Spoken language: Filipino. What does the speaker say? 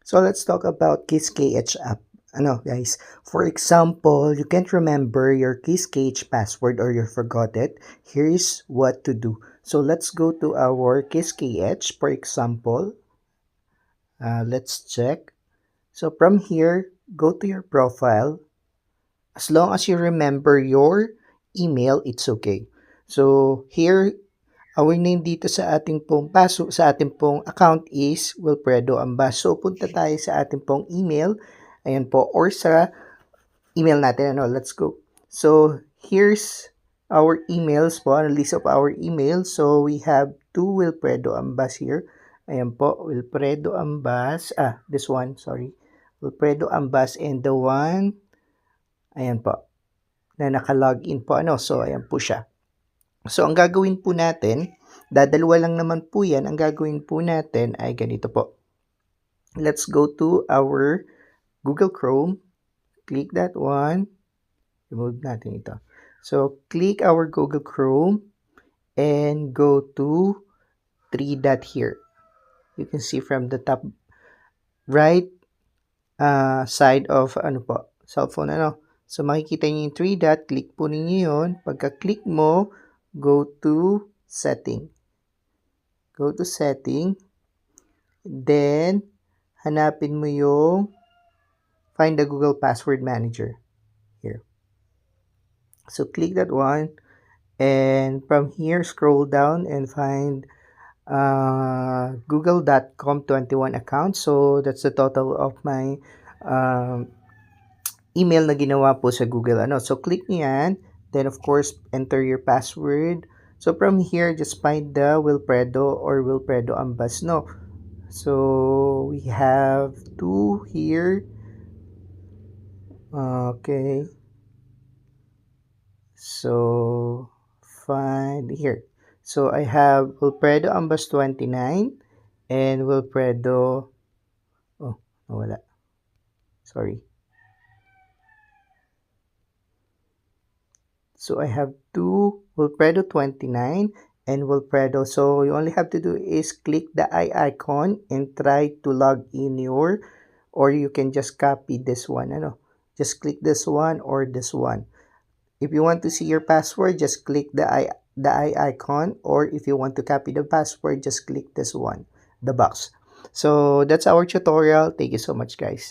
So let's talk about KissKH app. Ano guys, for example, you can't remember your KissKH password or you forgot it. Here's what to do. So let's go to our KissKH, for example. Let's check. So from here, go to your profile. As long as you remember your email, it's okay. So here, our name dito sa ating pong sa ating pong account is Wilfredo Ambas. So, punta tayo sa ating pong email. Ayan po. Or sa email natin. Ano, let's go. So, here's our emails po. A list of our emails. So, we have two Wilfredo Ambas here. Ayan po. Wilfredo Ambas. This one. Sorry. Wilfredo Ambas and the one. Ayan po. Na naka-login po. Ano. So, ayan po siya. So, ang gagawin po natin, dadalawa lang naman po yan. Ang gagawin po natin ay ganito po. Let's go to our Google Chrome. Click that one. Remove natin ito. So, click our Google Chrome and go to 3 dot here. You can see from the top right side of cellphone. So, makikita niyo yung 3 dot. Click po ninyo yun. Pagka-click mo, go to setting. Go to setting. Then, hanapin mo yung find the Google Password Manager. Here. So, click that one. And from here, scroll down and find google.com 21 account. So, that's the total of my email na ginawa po sa Google. So, click nyo yan. Then, of course, enter your password. So, from here, just find the Wilfredo or Wilfredo Ambas. So, we have two here. Okay. So, find here. So, I have Wilfredo Ambas 29 and Wilfredo... Oh, nawala. Sorry. So, I have two Wilfredo 29 and Wilfredo. So, you only have to do is click the eye icon and try to log in your, or you can just copy this one. Just click this one or this one. If you want to see your password, just click the eye icon, or if you want to copy the password, just click this one, the box. So, that's our tutorial. Thank you so much, guys.